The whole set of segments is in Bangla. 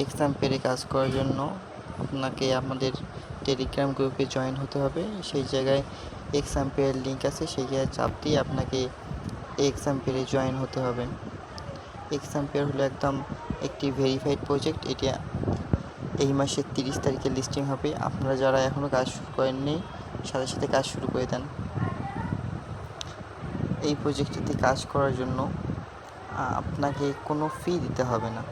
এক্সাম্পেরে কাজ করার জন্য আপনাকে আমাদের টেলিগ্রাম গ্রুপে জয়েন হতে হবে। সেই জায়গায় এক্সাম্পের লিঙ্ক আছে, সেই জায়গায় চাপ দিয়ে আপনাকে এক্সাম্পেরে জয়েন হতে হবে। এক্সাম্পের হলো একদম একটি ভেরিফাইড প্রজেক্ট। এটা এই মাসের 30 তারিখে লিস্টিং হবে। আপনারা যারা এখনও কাজ শুরু করেননি সাথে সাথে কাজ শুরু করে দেন। এই প্রজেক্টটিতে কাজ করার জন্য আপনাকে কোনো ফি দিতে হবে না।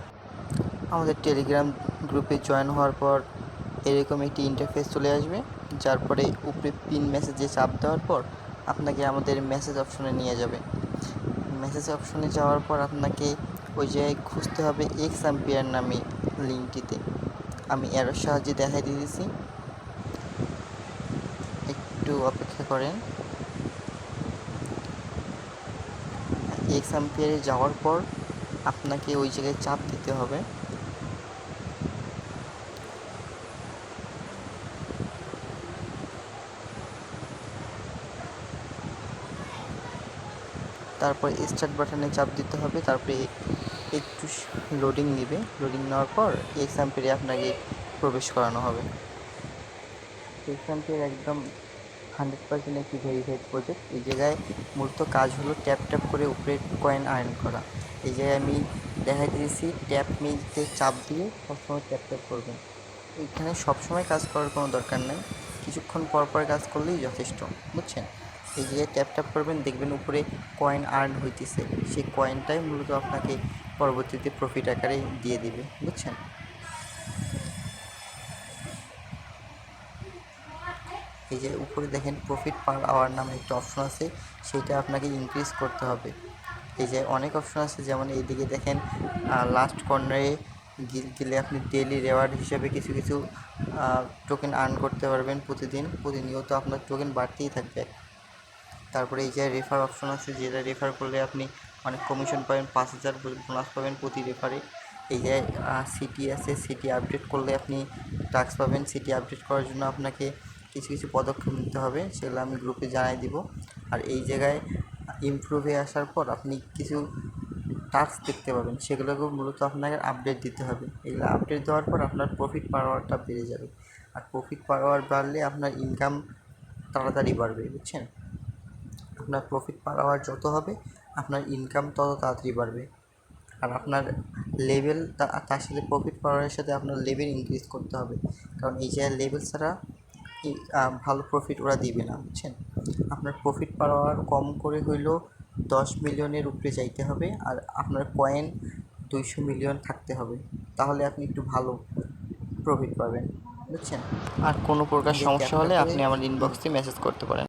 আমাদের টেলিগ্রাম গ্রুপে জয়েন হওয়ার পর এরকম একটি ইন্টারফেস চলে আসবে, যার পরে উপরে পিন মেসেজে চাপ দেওয়ার পর আপনাকে আমাদের মেসেজ অপশনে নিয়ে যাবে। মেসেজ অপশনে যাওয়ার পর আপনাকে ওই জায়গায় খুঁজতে হবে এক্সাম্পিয়ার নামে লিঙ্কটিতে। আমি এরর সাহায্যে দেখাই দিয়েছি, একটু অপেক্ষা করেন। এক্সাম্পিয়ারে যাওয়ার পর আপনাকে ওই জায়গায় চাপ দিতে হবে। তারপর স্টার্ট বাটনে চাপ দিতে হবে। তারপরে একটু লোডিং নেবে। লোডিং নেওয়ার পর এক্সাম্পিয়ারে আপনাকে প্রবেশ করানো হবে। এক্সাম্পিয়ার একদম 100% একটি ভেরিফাইড প্রজেক্ট। এই জায়গায় মূলত কাজ হলো ট্যাপ ট্যাপ করে উপরে কয়েন আর্ন করা। এই জায়গায় আমি দেখাই দিয়েছি ট্যাপ মিতে চাপ দিয়ে সবসময় ট্যাপ ট্যাপ করবেন। এখানে সবসময় কাজ করার কোনো দরকার নেই, কিছুক্ষণ পর পর কাজ করলেই যথেষ্ট, বুঝছেন। এই জায়গায় ট্যাপ ট্যাপ করবেন, দেখবেন উপরে কয়েন আর্ন হইতেছে। সেই কয়েনটাই মূলত আপনাকে পরবর্তীতে প্রফিট আকারে দিয়ে দিবে, বুঝছেন। এই যে উপরে দেখেন প্রফিট পার আওয়ার নামে একটা অপশন আছে, সেইটা আপনাকে ইনক্রিজ করতে হবে। এই যে অনেক অপশন আছে, যেমন এইদিকে দেখেন লাস্ট কর্নারে গেলে আপনি ডেইলি রেওয়ার্ড হিসেবে কিছু কিছু টোকেন আর্ন করতে পারবেন। প্রতিনিয়ত আপনার টোকেন বাড়তেই থাকবে। তারপরে এই যে রেফার অপশন আছে, যেটা রেফার করলে আপনি অনেক কমিশন পাবেন, 5000 বোনাস পাবেন প্রতি রেফারে। এই যে সিটি আছে, সিটি আপডেট করলে আপনি টাস্ক পাবেন। সিটি আপডেট করার জন্য আপনাকে কিছু কিছু পদক্ষেপ নিতে হবে, সেগুলো আমি গ্রুপে জানাই দিব। আর এই জায়গায় ইমপ্রুভে আসার পর আপনি কিছু টাস্ক দেখতে পাবেন, সেগুলোকেও মূলত আপনাকে আপডেট দিতে হবে। এগুলো আপডেট দেওয়ার পর আপনার প্রফিট পার আওয়ারটা বেড়ে যাবে। আর প্রফিট পার আওয়ার বাড়লে আপনার ইনকাম তাড়াতাড়ি বাড়বে, বুঝছেন। আপনার প্রফিট পার আওয়ার যত হবে আপনার ইনকাম তত তাড়াতাড়ি বাড়বে। আর আপনার লেভেল তার সাথে প্রফিট পার আওয়ারের সাথে আপনার লেভেল ইনক্রিজ করতে হবে, কারণ এই জায়গায় লেভেল ছাড়া ভালো প্রফিট ওরা দিবে না, বুঝছেন। আপনার প্রফিট পার আওয়ার কম করে হইলেও 10 মিলিয়নের উপরে যাইতে হবে, আর আপনার কয়েন 200 মিলিয়ন থাকতে হবে, তাহলে আপনি একটু ভালো প্রফিট পাবেন, বুঝছেন। আর কোনো প্রকার সমস্যা হলে আপনি আমার ইনবক্সে মেসেজ করতে পারেন।